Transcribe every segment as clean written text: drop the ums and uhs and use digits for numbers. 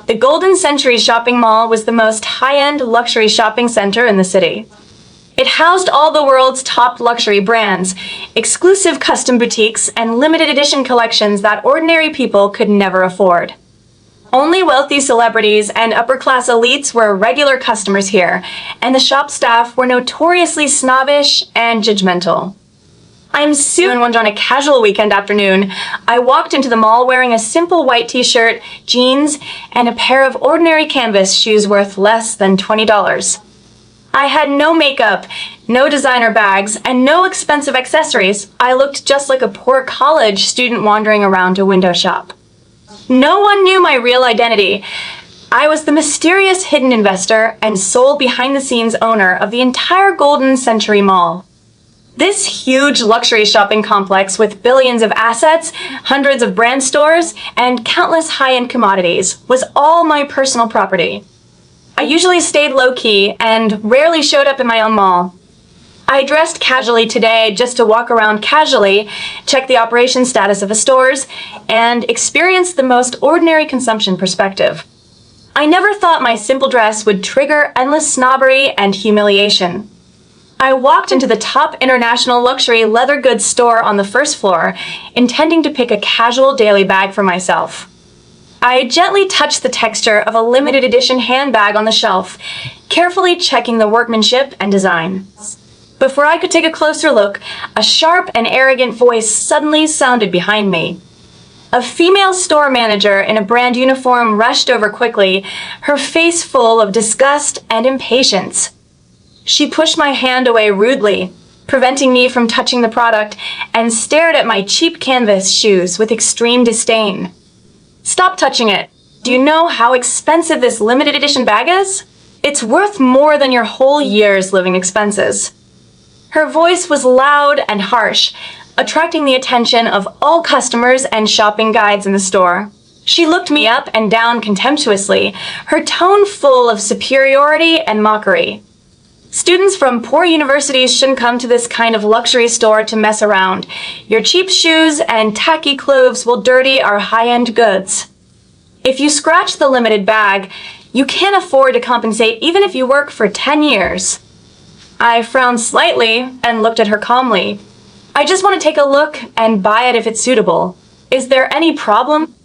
The Golden Century Shopping Mall was the most high-end luxury shopping center in the city. It housed all the world's top luxury brands, exclusive custom boutiques, and limited edition collections that ordinary people could never afford. Only wealthy celebrities and upper-class elites were regular customers here, and the shop staff were notoriously snobbish and judgmental. I'm soon one on a casual weekend afternoon. I walked into the mall wearing a simple white t-shirt, jeans, and a pair of ordinary canvas shoes worth less than $20. I had no makeup, no designer bags, and no expensive accessories. I looked just like a poor college student wandering around a window shop. No one knew my real identity. I was the mysterious hidden investor and sole behind-the-scenes owner of the entire Golden Century Mall. This huge luxury shopping complex with billions of assets, hundreds of brand stores, and countless high-end commodities was all my personal property. I usually stayed low-key and rarely showed up in my own mall. I dressed casually today just to walk around casually, check the operation status of the stores, and experience the most ordinary consumption perspective. I never thought my simple dress would trigger endless snobbery and humiliation. I walked into the top international luxury leather goods store on the first floor, intending to pick a casual daily bag for myself. I gently touched the texture of a limited edition handbag on the shelf, carefully checking the workmanship and design. Before I could take a closer look, a sharp and arrogant voice suddenly sounded behind me. A female store manager in a brand uniform rushed over quickly, her face full of disgust and impatience. She pushed my hand away rudely, preventing me from touching the product, and stared at my cheap canvas shoes with extreme disdain. "Stop touching it. Do you know how expensive this limited edition bag is? It's worth more than your whole year's living expenses." Her voice was loud and harsh, attracting the attention of all customers and shopping guides in the store. She looked me up and down contemptuously, her tone full of superiority and mockery. "Students from poor universities shouldn't come to this kind of luxury store to mess around. Your cheap shoes and tacky clothes will dirty our high-end goods. If you scratch the limited bag, you can't afford to compensate even if you work for 10 years. I frowned slightly and looked at her calmly. "I just want to take a look and buy it if it's suitable. Is there any problem?"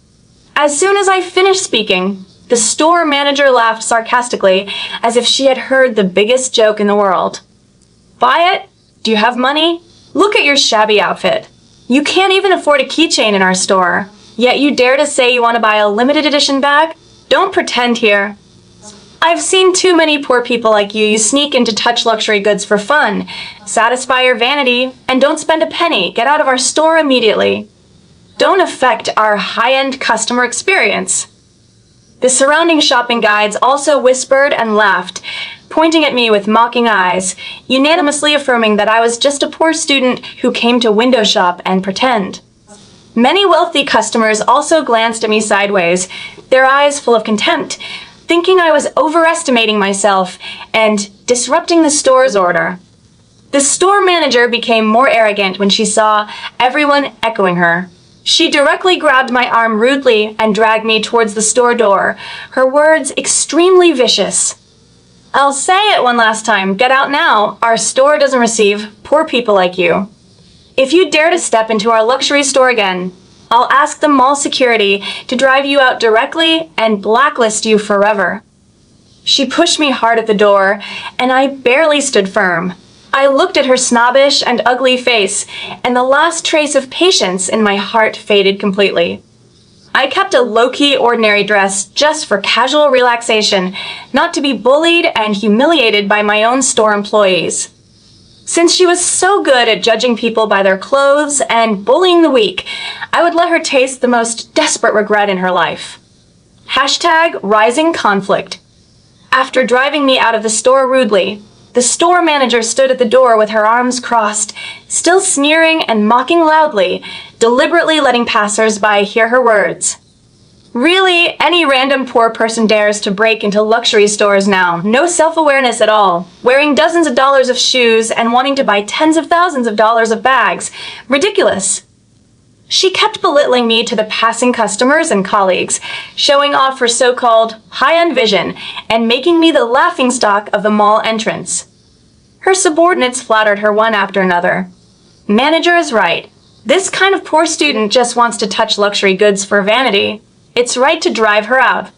As soon as I finished speaking, the store manager laughed sarcastically, as if she had heard the biggest joke in the world. "Buy it? Do you have money? Look at your shabby outfit. You can't even afford a keychain in our store, yet you dare to say you want to buy a limited edition bag? Don't pretend here. I've seen too many poor people like you. You sneak in to touch luxury goods for fun, satisfy your vanity, and don't spend a penny. Get out of our store immediately. Don't affect our high-end customer experience." The surrounding shopping guides also whispered and laughed, pointing at me with mocking eyes, unanimously affirming that I was just a poor student who came to window shop and pretend. Many wealthy customers also glanced at me sideways, their eyes full of contempt, thinking I was overestimating myself and disrupting the store's order. The store manager became more arrogant when she saw everyone echoing her. She directly grabbed my arm rudely and dragged me towards the store door, her words extremely vicious. "I'll say it one last time. Get out now. Our store doesn't receive poor people like you. If you dare to step into our luxury store again, I'll ask the mall security to drive you out directly and blacklist you forever." She pushed me hard at the door, and I barely stood firm. I looked at her snobbish and ugly face, and the last trace of patience in my heart faded completely. I kept a low-key ordinary dress just for casual relaxation, not to be bullied and humiliated by my own store employees. Since she was so good at judging people by their clothes and bullying the weak, I would let her taste the most desperate regret in her life. #rising conflict. After driving me out of the store rudely, the store manager stood at the door with her arms crossed, still sneering and mocking loudly, deliberately letting passers-by hear her words. Really, any random poor person dares to break into luxury stores now. No self-awareness at all. Wearing dozens of dollars of shoes and wanting to buy tens of thousands of dollars of bags. Ridiculous. She kept belittling me to the passing customers and colleagues, showing off her so-called high-end vision and making me the laughingstock of the mall entrance. Her subordinates flattered her one after another. Manager is right. This kind of poor student just wants to touch luxury goods for vanity. It's right to drive her out.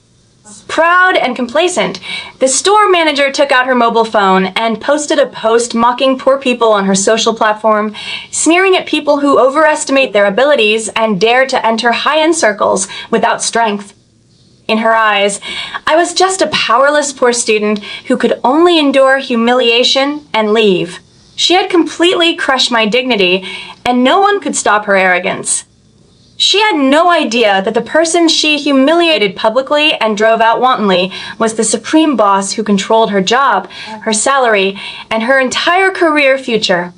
Proud and complacent, the store manager took out her mobile phone and posted a post mocking poor people on her social platform, sneering at people who overestimate their abilities and dare to enter high-end circles without strength. In her eyes, I was just a powerless poor student who could only endure humiliation and leave. She had completely crushed my dignity, and no one could stop her arrogance. She had no idea that the person she humiliated publicly and drove out wantonly was the supreme boss who controlled her job, her salary, and her entire career future.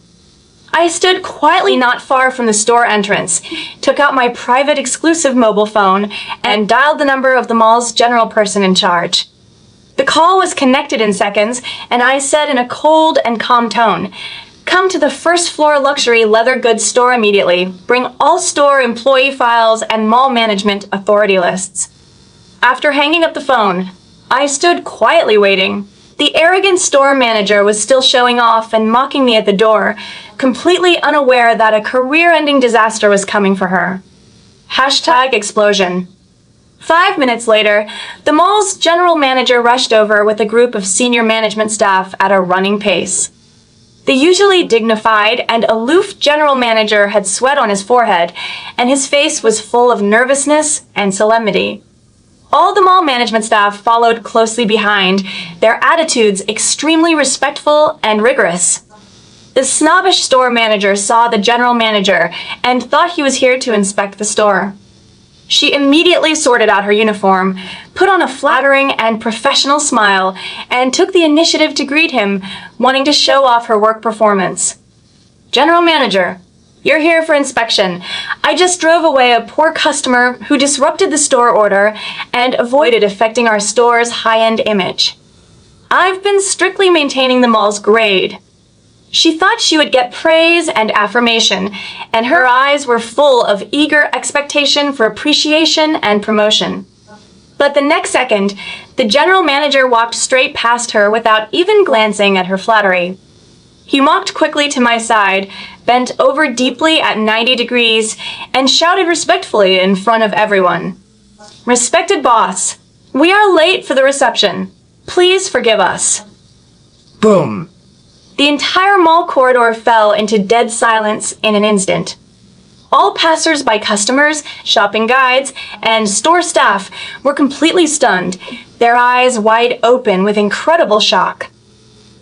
I stood quietly not far from the store entrance, took out my private exclusive mobile phone, and dialed the number of the mall's general person in charge. The call was connected in seconds, and I said in a cold and calm tone, "Come to the first floor luxury leather goods store immediately. Bring all store employee files and mall management authority lists." After hanging up the phone, I stood quietly waiting. The arrogant store manager was still showing off and mocking me at the door, completely unaware that a career-ending disaster was coming for her. #explosion. 5 minutes later, the mall's general manager rushed over with a group of senior management staff at a running pace. The usually dignified and aloof general manager had sweat on his forehead, and his face was full of nervousness and solemnity. All the mall management staff followed closely behind, their attitudes extremely respectful and rigorous. The snobbish store manager saw the general manager and thought he was here to inspect the store. She immediately sorted out her uniform, put on a flattering and professional smile, and took the initiative to greet him, wanting to show off her work performance. "General Manager, you're here for inspection. I just drove away a poor customer who disrupted the store order and avoided affecting our store's high-end image. I've been strictly maintaining the mall's grade." She thought she would get praise and affirmation, and her eyes were full of eager expectation for appreciation and promotion. But the next second, the general manager walked straight past her without even glancing at her flattery. He walked quickly to my side, bent over deeply at 90 degrees, and shouted respectfully in front of everyone, "Respected boss, we are late for the reception. Please forgive us." Boom! The entire mall corridor fell into dead silence in an instant. All passers-by customers, shopping guides, and store staff were completely stunned, their eyes wide open with incredible shock.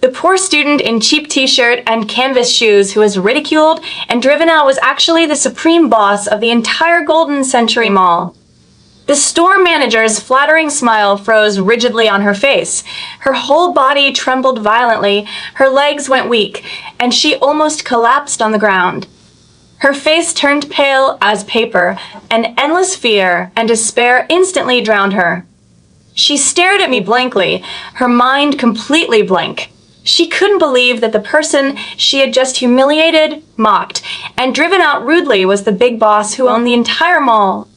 The poor student in cheap t-shirt and canvas shoes who was ridiculed and driven out was actually the supreme boss of the entire Golden Century Mall. The store manager's flattering smile froze rigidly on her face. Her whole body trembled violently, her legs went weak, and she almost collapsed on the ground. Her face turned pale as paper, and endless fear and despair instantly drowned her. She stared at me blankly, her mind completely blank. She couldn't believe that the person she had just humiliated, mocked, and driven out rudely was the big boss who owned the entire mall.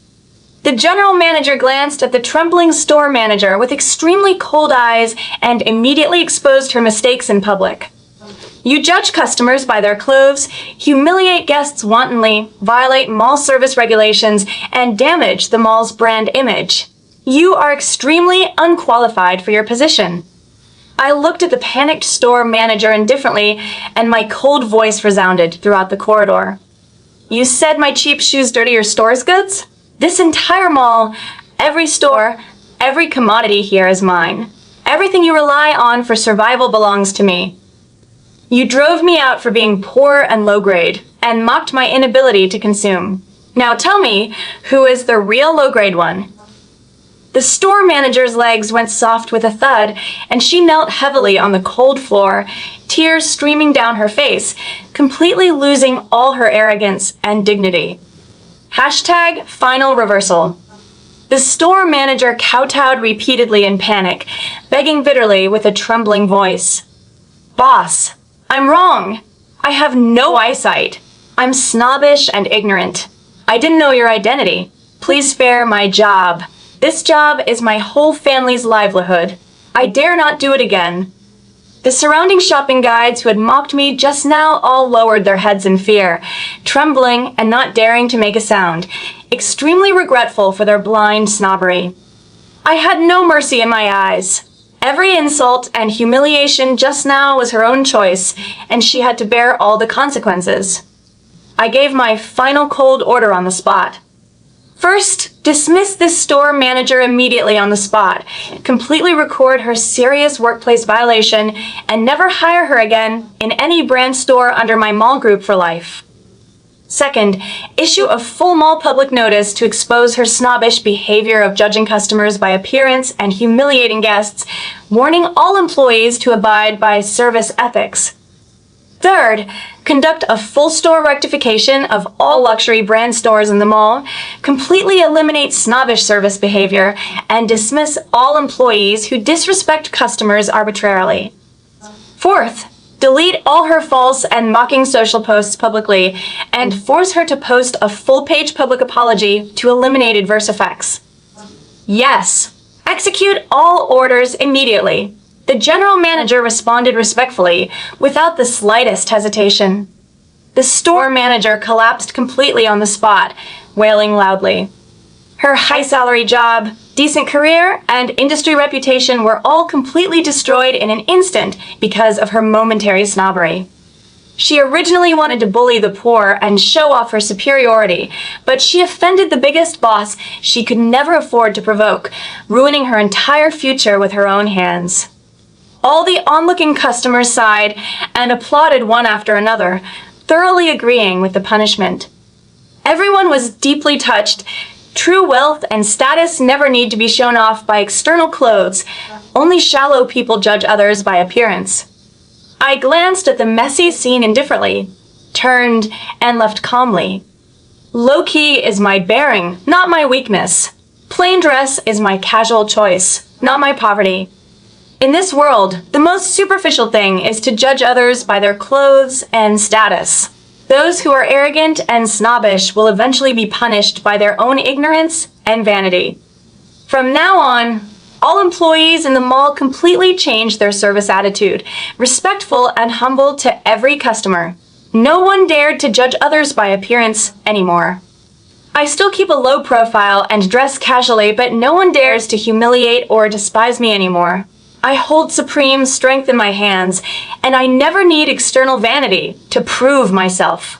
The general manager glanced at the trembling store manager with extremely cold eyes and immediately exposed her mistakes in public. "You judge customers by their clothes, humiliate guests wantonly, violate mall service regulations, and damage the mall's brand image. You are extremely unqualified for your position." I looked at the panicked store manager indifferently, and my cold voice resounded throughout the corridor. "You said my cheap shoes dirty your store's goods? This entire mall, every store, every commodity here is mine. Everything you rely on for survival belongs to me. You drove me out for being poor and low grade, and mocked my inability to consume. Now tell me, who is the real low grade one?" The store manager's legs went soft with a thud, and she knelt heavily on the cold floor, tears streaming down her face, completely losing all her arrogance and dignity. #final reversal. The store manager kowtowed repeatedly in panic, begging bitterly with a trembling voice. "Boss, I'm wrong. I have no eyesight. I'm snobbish and ignorant. I didn't know your identity. Please spare my job. This job is my whole family's livelihood. I dare not do it again. The surrounding shopping guides who had mocked me just now all lowered their heads in fear, trembling and not daring to make a sound, extremely regretful for their blind snobbery. I had no mercy in my eyes. Every insult and humiliation just now was her own choice, and she had to bear all the consequences. I gave my final cold order on the spot. First, dismiss this store manager immediately on the spot, completely record her serious workplace violation, and never hire her again in any brand store under my mall group for life. Second, issue a full mall public notice to expose her snobbish behavior of judging customers by appearance and humiliating guests, warning all employees to abide by service ethics. Third, conduct a full store rectification of all luxury brand stores in the mall, completely eliminate snobbish service behavior, and dismiss all employees who disrespect customers arbitrarily. Fourth, delete all her false and mocking social posts publicly and force her to post a full-page public apology to eliminate adverse effects. Yes, execute all orders immediately. The general manager responded respectfully, without the slightest hesitation. The store manager collapsed completely on the spot, wailing loudly. Her high-salary job, decent career, and industry reputation were all completely destroyed in an instant because of her momentary snobbery. She originally wanted to bully the poor and show off her superiority, but she offended the biggest boss she could never afford to provoke, ruining her entire future with her own hands. All the onlooking customers sighed and applauded one after another, thoroughly agreeing with the punishment. Everyone was deeply touched. True wealth and status never need to be shown off by external clothes. Only shallow people judge others by appearance. I glanced at the messy scene indifferently, turned, and left calmly. Low-key is my bearing, not my weakness. Plain dress is my casual choice, not my poverty. In this world, the most superficial thing is to judge others by their clothes and status. Those who are arrogant and snobbish will eventually be punished by their own ignorance and vanity. From now on, all employees in the mall completely changed their service attitude, respectful and humble to every customer. No one dared to judge others by appearance anymore. I still keep a low profile and dress casually, but no one dares to humiliate or despise me anymore. I hold supreme strength in my hands, and I never need external vanity to prove myself.